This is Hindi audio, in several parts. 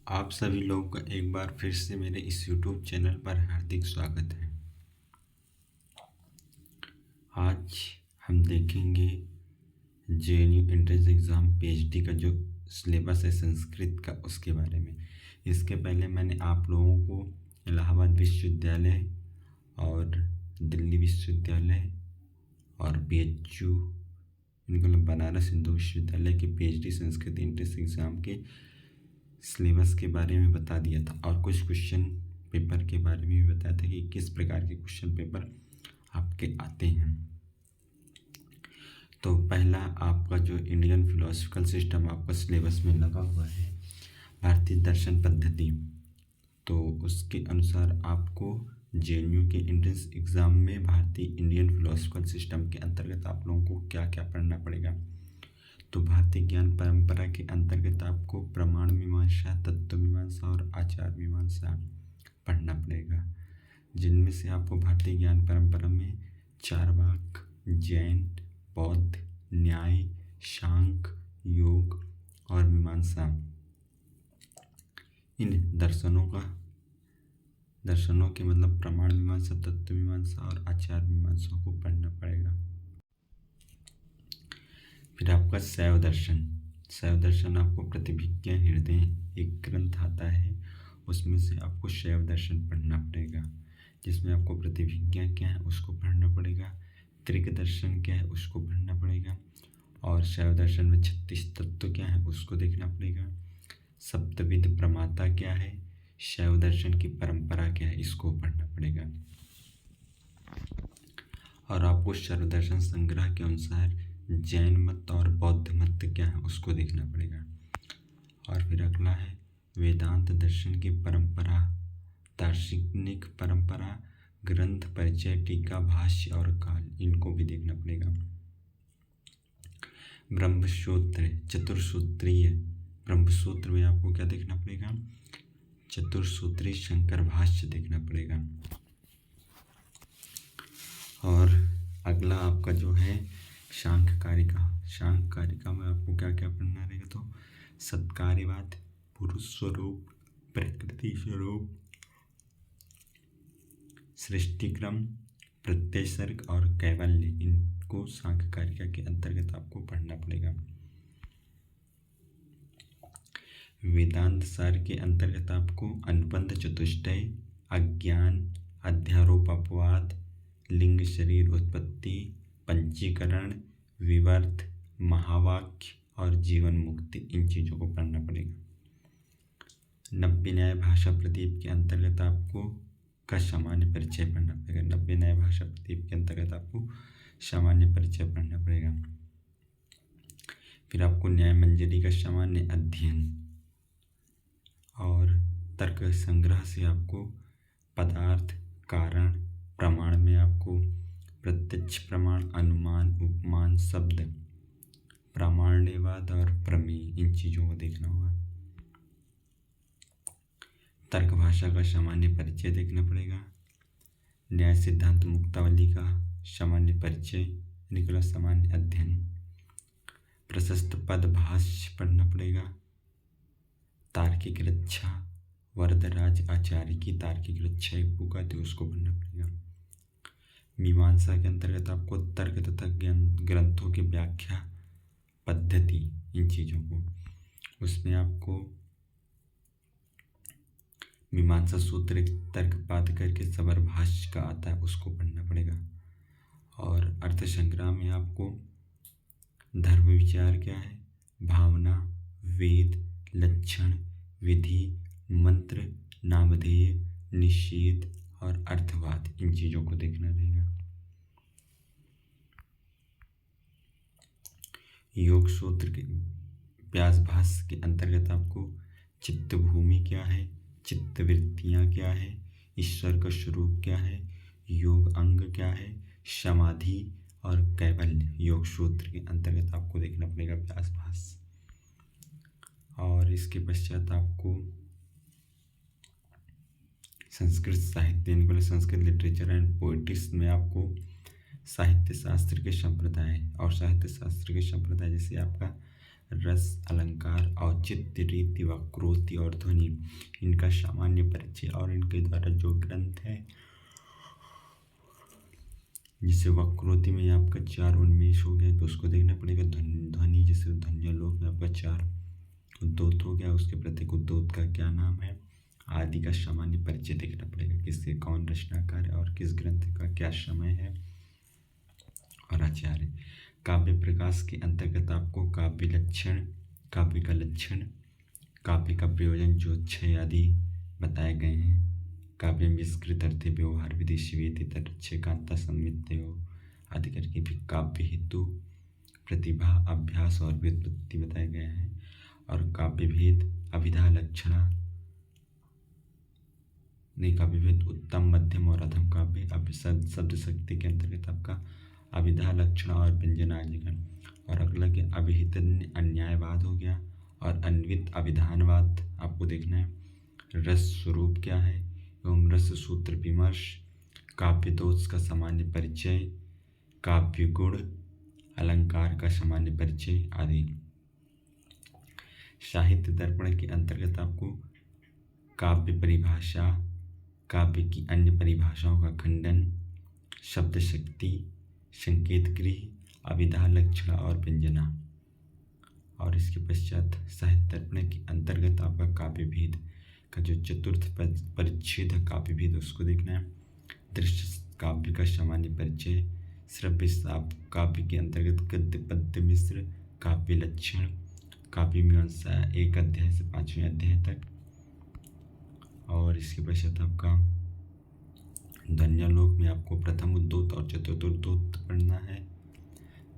आप सभी लोगों का एक बार फिर से मेरे इस YouTube चैनल पर हार्दिक स्वागत है। आज हम देखेंगे JNU एंट्रेंस एग्ज़ाम PhD का जो सिलेबस है संस्कृत का, उसके बारे में। इसके पहले मैंने आप लोगों को इलाहाबाद विश्वविद्यालय और दिल्ली विश्वविद्यालय और BHU मतलब बनारस हिंदू विश्वविद्यालय के PhD संस्कृत एंट्रेंस एग्ज़ाम के सिलेबस के बारे में बता दिया था और कुछ क्वेश्चन पेपर के बारे में भी बताया था कि किस प्रकार के क्वेश्चन पेपर आपके आते हैं। तो पहला आपका जो इंडियन फिलोसफिकल सिस्टम आपका सिलेबस में लगा हुआ है, भारतीय दर्शन पद्धति, तो उसके अनुसार आपको JNU के एंट्रेंस एग्ज़ाम में भारतीय इंडियन फिलोसफिकल सिस्टम के अंतर्गत आप लोगों को क्या क्या पढ़ना पड़ेगा। तो भारतीय ज्ञान परंपरा के अंतर्गत आपको प्रमाण मीमांसा, तत्व मीमांसा और आचार मीमांसा पढ़ना पड़ेगा, जिनमें से आपको भारतीय ज्ञान परंपरा में चार्वाक, जैन, बौद्ध, न्याय, सांख्य, योग और मीमांसा, इन दर्शनों के मतलब प्रमाण मीमांसा, तत्व मीमांसा और आचार मीमांसा को पढ़ना पड़ेगा। फिर आपका शैव दर्शन आपको प्रतिभिज्ञा हृदय एक ग्रंथ आता है, उसमें से आपको शैव दर्शन पढ़ना पड़ेगा, जिसमें आपको प्रतिभिज्ञा क्या है उसको पढ़ना पड़ेगा, त्रिक दर्शन क्या है उसको पढ़ना पड़ेगा, और शैव दर्शन में 36 तत्व क्या है उसको देखना पड़ेगा, सप्तविध प्रमाता क्या है, शैव दर्शन की परंपरा क्या है इसको पढ़ना पड़ेगा, और आपको सर्वदर्शन संग्रह के अनुसार जैन मत और बौद्ध मत क्या है उसको देखना पड़ेगा। और फिर अगला है वेदांत दर्शन की परंपरा, दार्शनिक परंपरा, ग्रंथ परिचय, टीका, भाष्य और काल, इनको भी देखना पड़ेगा। ब्रह्मसूत्र चतुर्सूत्रीय, ब्रह्मसूत्र में आपको क्या देखना पड़ेगा, चतुर्सूत्री शंकर भाष्य देखना पड़ेगा। और अगला आपका जो है सांख्य कारिका में आपको क्या क्या पढ़ना रहेगा, तो सत्कार्यवाद, पुरुष स्वरूप, प्रकृति स्वरूप, सृष्टिक्रम, प्रत्यय सर्ग और कैवल्य, इनको सांख्य कारिका के अंतर्गत आपको पढ़ना पड़ेगा। वेदांत सार के अंतर्गत आपको अनुबंध चतुष्टय, अज्ञान, अध्यारोप अपवाद, लिंग शरीर उत्पत्ति, पंचीकरण, विवर्त, महावाक्य और जीवन मुक्ति, इन चीज़ों को पढ़ना पड़ेगा। नब्बे न्याय भाषा प्रदीप के अंतर्गत आपको का सामान्य परिचय पढ़ना पड़ेगा। नब्बे न्याय भाषा प्रदीप के अंतर्गत आपको सामान्य परिचय पढ़ना पड़ेगा। फिर आपको न्याय मंजरी का सामान्य अध्ययन और तर्क संग्रह से आपको पदार्थ, कारण, प्रमाण में आपको प्रत्यक्ष प्रमाण, अनुमान, उपमान, शब्द, प्रामाण्यवाद और प्रमेय, इन चीज़ों को देखना होगा। तर्क भाषा का सामान्य परिचय देखना पड़ेगा। न्याय सिद्धांत मुक्तावली का सामान्य परिचय निकला, सामान्य अध्ययन। प्रशस्त पद भाष्य पढ़ना पड़ेगा। तार्किक रक्षा, वरदराज आचार्य की तार्किक रक्षा एक बुक आती है उसको पढ़ना पड़ेगा। मीमांसा के अंतर्गत आपको तर्क तथा ग्रंथों की व्याख्या पद्धति, इन चीज़ों को, उसमें आपको मीमांसा सूत्र तर्कपात करके सबर भाष्य का आता है उसको पढ़ना पड़ेगा। और अर्थ संग्रह में आपको धर्म विचार क्या है, भावना, वेद, लक्षण, विधि, मंत्र, नामधेय, निषेध और अर्थवाद, इन चीज़ों को देखना रहेगा। योग सूत्र के व्यास भाष्य के अंतर्गत आपको चित्त भूमि क्या है, चित्त वृत्तियाँ क्या है, ईश्वर का स्वरूप क्या है, योग अंग क्या है, समाधि और कैवल्य, योग सूत्र के अंतर्गत आपको देखना पड़ेगा व्यास भाष्य। और इसके पश्चात आपको संस्कृत साहित्य इनको संस्कृत लिटरेचर एंड पोइटिक्स में आपको साहित्य शास्त्र के संप्रदाय और साहित्य शास्त्र के संप्रदाय, जैसे आपका रस, अलंकार, औचित्य, रीति, वक्रोक्ति और ध्वनि, इनका सामान्य परिचय और इनके द्वारा जो ग्रंथ है, जिसे वक्रोक्ति में आपका 4 उन्मेष हो गया तो उसको देखना पड़ेगा। ध्वनि जैसे ध्वन्यालोक में आपका 4 उद्योत हो गया, उसके प्रत्येक उद्योत का क्या नाम है आदि का सामान्य परिचय देखना पड़ेगा, किसके कौन रचनाकार है और किस ग्रंथ का क्या समय है और आचार्य। काव्य प्रकाश के अंतर्गत आपको काव्य लक्षण, काव्य का लक्षण, काव्य का प्रयोजन जो 6 आदि बताए गए हैं। काव्य में विस्कृत अर्थ, व्यवहार, विदेशी वेद, तटच्छे, कांता, संमित्यो आदि करके भी काव्य हेतु, प्रतिभा, अभ्यास और व्युत्पत्ति बताए गए हैं। और काव्य भेद, अभिधा, लक्षणा नहीं, काव्य भेद उत्तम, मध्यम और अधम काव्य। अब शब्द शक्ति के अंतर्गत आपका अभिधा, लक्षणा और व्यंजना आ जाएगा। और अगला के अभिहित अन्यायवाद हो गया और अन्वित अभिधानवाद आपको देखना है। रस स्वरूप क्या है एवं रस सूत्र विमर्श, काव्य दोष का सामान्य परिचय, काव्य गुण, अलंकार का सामान्य परिचय आदि। साहित्य दर्पण के अंतर्गत आपको काव्य परिभाषा, काव्य की अन्य परिभाषाओं का खंडन, शब्द शक्ति, संकेत गृह, अभिधा, लक्षणा और व्यंजना। और इसके पश्चात साहित्य दर्पण के अंतर्गत आपका काव्य भेद का जो चतुर्थ परिच्छेद है काव्य भेद, उसको देखना है। दृश्य काव्य का सामान्य परिचय, श्रव्य काव्य के अंतर्गत गद्य, पद्य, मिश्र, काव्य लक्षण, काव्य मीमांसा 1 अध्याय से 5वें अध्याय तक। और इसके पश्चात आपका ध्वन्यालोक में आपको प्रथम उद्योत और चतुर्थ उद्योत पढ़ना है।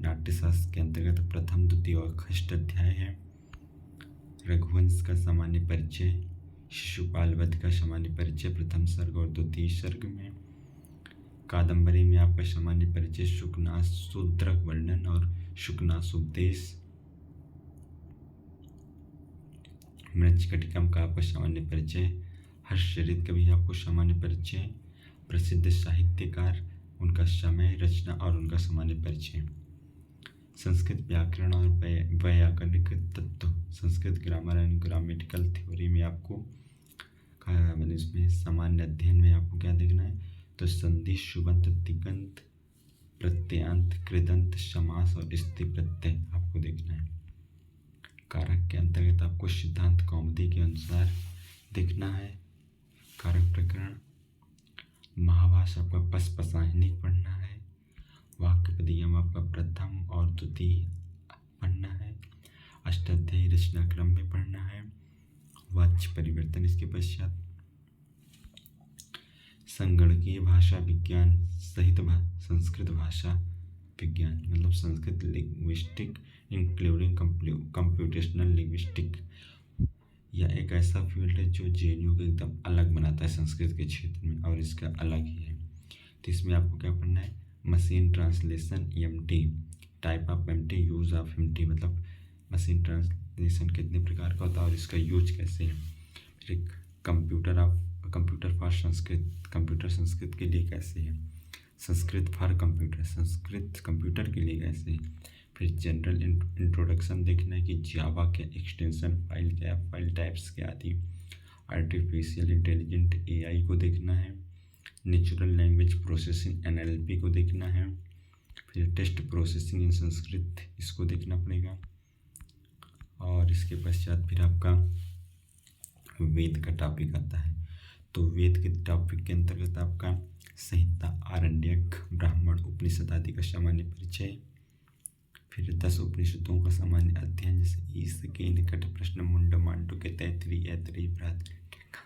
नाट्यशास्त्र के अंतर्गत प्रथम, द्वितीय और षष्ठ अध्याय है। रघुवंश का सामान्य परिचय, शिशुपाल वध का सामान्य परिचय प्रथम सर्ग और द्वितीय सर्ग में। कादम्बरी में आपका सामान्य परिचय, शुकनाशूद्रक वर्णन और शुकनाशोपदेश। मृच्छकटिकम का आपका सामान्य परिचय, हर्षचरित का भी आपको सामान्य परिचय, प्रसिद्ध साहित्यकार, उनका समय, रचना और उनका सामान्य परिचय। संस्कृत व्याकरण और वैयाकरणिक तत्व, Sanskrit grammar and grammatical theory में आपको इसमें सामान्य अध्ययन में आपको क्या देखना है तो संधि, शुबंत, तिगंत, प्रत्ययांत, कृदंत, समास और स्थिति प्रत्यय आपको देखना है। कारक के अंतर्गत आपको सिद्धांत कौमुदी के अनुसार देखना है। कारक प्रकरण, महाभाष आपका पसपसाहिनी पढ़ना है। वाक्यपदीयम आपका प्रथम और द्वितीय पढ़ना है। अष्टाध्यायी रचना क्रम में पढ़ना है। वाच्य परिवर्तन, इसके पश्चात संगणकीय भाषा विज्ञान सहित संस्कृत भाषा विज्ञान, मतलब Sanskrit linguistic including computational linguistic. यह एक ऐसा फील्ड है जो जेएनयू को एकदम अलग बनाता है संस्कृत के क्षेत्र में, और इसका अलग ही है। तो इसमें आपको क्या पढ़ना है, machine translation, MT, type of MT, use of MT, मतलब मशीन ट्रांसलेशन कितने प्रकार का होता है और इसका यूज कैसे है। फिर एक computer for Sanskrit, computer Sanskrit के लिए कैसे है। Sanskrit for computer, Sanskrit computer के लिए कैसे है। फिर जनरल इंट्रोडक्शन देखना है कि जावा के एक्सटेंशन फाइल क्या, फाइल टाइप्स क्या आदि। आर्टिफिशियल इंटेलिजेंट एआई को देखना है। नेचुरल लैंग्वेज प्रोसेसिंग एनएलपी को देखना है। फिर टेक्स्ट प्रोसेसिंग इन संस्कृत, इसको देखना पड़ेगा। और इसके पश्चात फिर आपका वेद का टॉपिक आता है। तो वेद के टॉपिक के अंतर्गत आपका संहिता, आरण्यक, ब्राह्मण, उपनिषद आदि का सामान्य परिचय। फिर 10 उपनिषदों का सामान्य अध्ययन, जैसे ईश, केन, कट, प्रश्न, मुंड, मांडुक्य, तैत्तिरीय, ऐतरेय, बृहदारण्यक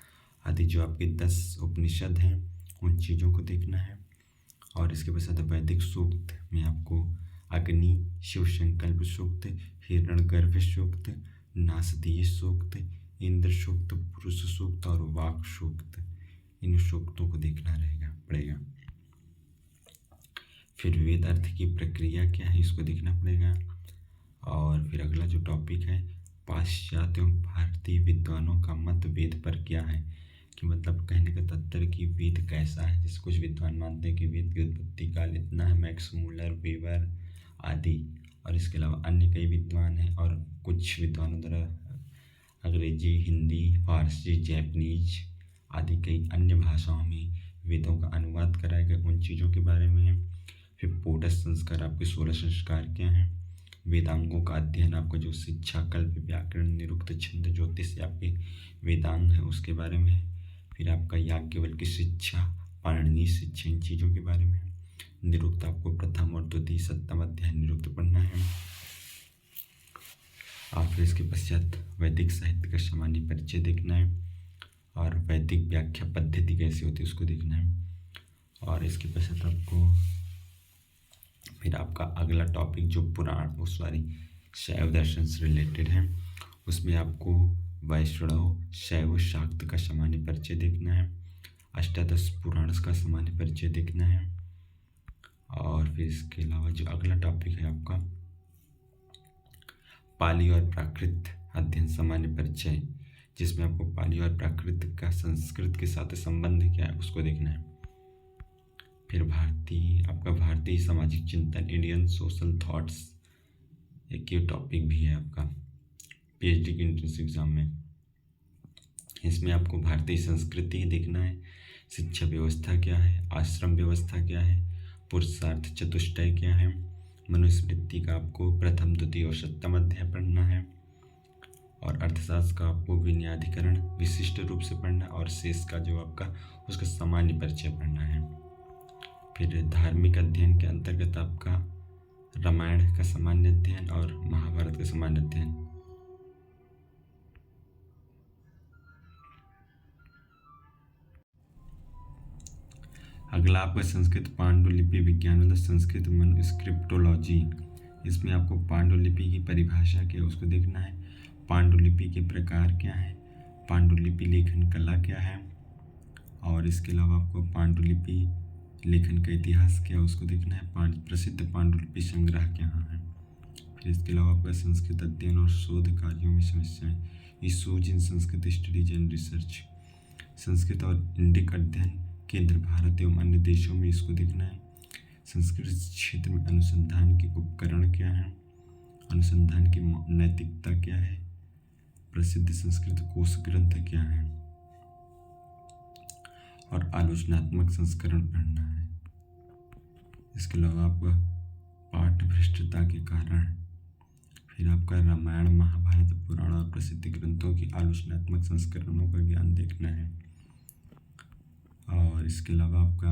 आदि जो आपके 10 उपनिषद हैं उन चीज़ों को देखना है। और इसके पश्चात वैदिक सूक्त में आपको अग्नि, शिव संकल्प सूक्त, हिरण्यगर्भ सूक्त, नासदीय सूक्त, इंद्र सूक्त, पुरुष सूक्त और वाक सूक्त, इन सूक्तों को देखना पड़ेगा। फिर वेद अर्थ की प्रक्रिया क्या है, इसको देखना पड़ेगा। और फिर अगला जो टॉपिक है, पाश्चात्य एवं भारतीय विद्वानों का मत वेद पर क्या है, कि मतलब कहने का तात्पर्य कि वेद कैसा है। जैसे कुछ विद्वान मानते हैं कि वेद की उत्पत्ति काल इतना है, मैक्स मूलर, वेबर आदि, और इसके अलावा अन्य कई विद्वान हैं और कुछ विद्वानों द्वारा अंग्रेजी, हिंदी, फारसी, जैपनीज आदि कई अन्य भाषाओं में वेदों का अनुवाद कराया गया, उन चीज़ों के बारे में है। फिर पोटस संस्कार, आपके 16 संस्कार क्या हैं। वेदांगों का अध्ययन, आपका जो शिक्षा, कल्प, व्याकरण, निरुक्त, छंद, ज्योतिष आपके वेदांग है उसके बारे में है। फिर आपका याज्ञवल्क्य शिक्षा, पाणिनि शिक्षा, इन चीज़ों के बारे में है। निरुक्त आपको प्रथम और द्वितीय सप्तम अध्याय निरुक्त पढ़ना है। और फिर इसके पश्चात वैदिक साहित्य का सामान्य परिचय देखना है और वैदिक व्याख्या पद्धति कैसी होती है उसको देखना है। और इसके पश्चात आपको फिर आपका अगला टॉपिक जो पुराण शैव दर्शन से रिलेटेड है, उसमें आपको वैष्णव, शैव, शाक्त का सामान्य परिचय देखना है। अष्टादश पुराण का सामान्य परिचय देखना है। और फिर इसके अलावा जो अगला टॉपिक है आपका पाली और प्राकृत अध्ययन सामान्य परिचय, जिसमें आपको पाली और प्राकृत का संस्कृत के साथ संबंध क्या है उसको देखना है। फिर भारतीय सामाजिक चिंतन, इंडियन सोशल थॉट्स, एक ये टॉपिक भी है आपका पीएचडी की एंट्रेंस एग्जाम में। इसमें आपको भारतीय संस्कृति देखना है, शिक्षा व्यवस्था क्या है, आश्रम व्यवस्था क्या है, पुरुषार्थ चतुष्टय क्या है, मनुस्मृति का आपको प्रथम, द्वितीय और सप्तम अध्याय पढ़ना है। और अर्थशास्त्र का आपको विन्याधिकरण विशिष्ट रूप से पढ़ना और शेष का जो आपका उसका सामान्य परिचय पढ़ना है। फिर धार्मिक अध्ययन के अंतर्गत आपका रामायण का सामान्य अध्ययन और महाभारत का सामान्य अध्ययन। अगला आपका संस्कृत पांडुलिपि विज्ञान मतलब संस्कृत मनुस्क्रिप्टोलॉजी। इसमें आपको पांडुलिपि की परिभाषा क्या है उसको देखना है, पांडुलिपि के प्रकार क्या है, पांडुलिपि लेखन कला क्या है, और इसके अलावा आपको पांडुलिपि लेखन का इतिहास क्या है उसको देखना है, प्रसिद्ध पांडुलिपि संग्रह क्या है। फिर इसके अलावा आपका संस्कृत अध्ययन और शोध कार्यों में समस्याएं, issues in Sanskrit studies and research, Sanskrit और इंडिक अध्ययन केंद्र भारत एवं अन्य देशों में इसको देखना है। संस्कृत क्षेत्र में अनुसंधान के उपकरण क्या है, अनुसंधान की नैतिकता क्या है, प्रसिद्ध संस्कृत कोश ग्रंथ क्या है, और आलोचनात्मक संस्करण पढ़ना है। इसके अलावा आपका पाठ भ्रष्टता के कारण, फिर आपका रामायण, महाभारत, पुराण और प्रसिद्ध ग्रंथों की आलोचनात्मक संस्करणों का ज्ञान देखना है। और इसके अलावा आपका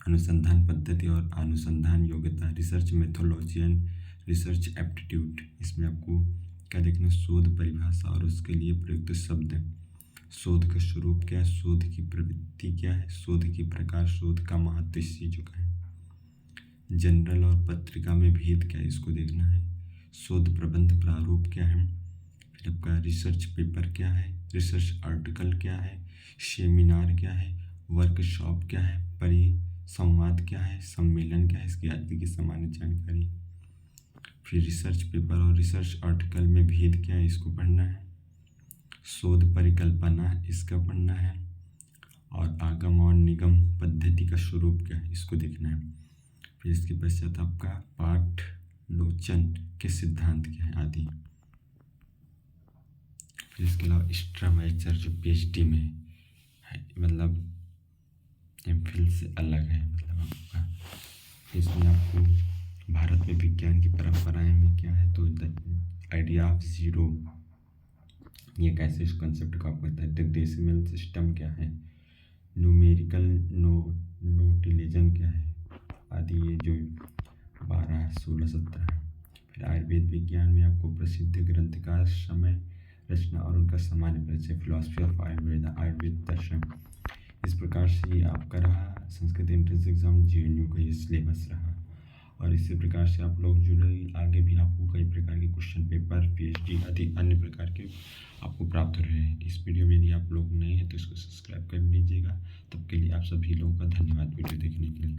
अनुसंधान पद्धति और अनुसंधान योग्यता, research methodology and research aptitude, इसमें आपको क्या देखना, शोध परिभाषा और उसके लिए प्रयुक्त शब्द, शोध का स्वरूप क्या है, शोध की प्रवृत्ति क्या है, शोध की प्रकार, शोध का महत्व, इस चीज़ों का है। जनरल और पत्रिका में भेद क्या है इसको देखना है। शोध प्रबंध प्रारूप क्या है, फिर आपका रिसर्च पेपर क्या है, रिसर्च आर्टिकल क्या है, सेमिनार क्या है, वर्कशॉप क्या है, परिसंवाद क्या है, सम्मेलन क्या है, इसकी आदि की सामान्य जानकारी। फिर रिसर्च पेपर और रिसर्च आर्टिकल में भेद क्या है इसको पढ़ना है। शोध परिकल्पना इसका पढ़ना है। और आगम और निगम पद्धति का स्वरूप क्या है इसको देखना है। फिर इसके पश्चात आपका पाठलोचन के सिद्धांत क्या है आदि। फिर इसके अलावा एक्स्ट्रा मैचर जो पीएचडी में है, मतलब एमफिल से अलग है, मतलब आपका इसमें आपको भारत में विज्ञान की परंपराएं में क्या है, तो आइडिया ऑफ जीरो, ये कैसे इस कॉन्सेप्ट को आपको बताया। डेसिमल सिस्टम क्या है, न्यूमेरिकल नोटिलिजन क्या है आदि, ये जो 12, 16, 17 है। फिर आयुर्वेद विज्ञान में आपको प्रसिद्ध ग्रंथकार, समय, रचना और उनका सामान्य परिचय, फिलॉसफी ऑफ आयुर्वेद, आयुर्वेद दर्शन। इस प्रकार से ये आपका रहा संस्कृत एंट्रेंस एग्जाम जेएनयू का ये सिलेबस रहा। और इसी प्रकार से आप लोग जुड़े, आगे भी आपको कई प्रकार के क्वेश्चन पेपर, पीएचडी आदि अन्य प्रकार के आपको प्राप्त हो रहे हैं। इस वीडियो में यदि आप लोग नए हैं तो इसको सब्सक्राइब कर लीजिएगा। तब के लिए आप सभी लोगों का धन्यवाद वीडियो देखने के लिए।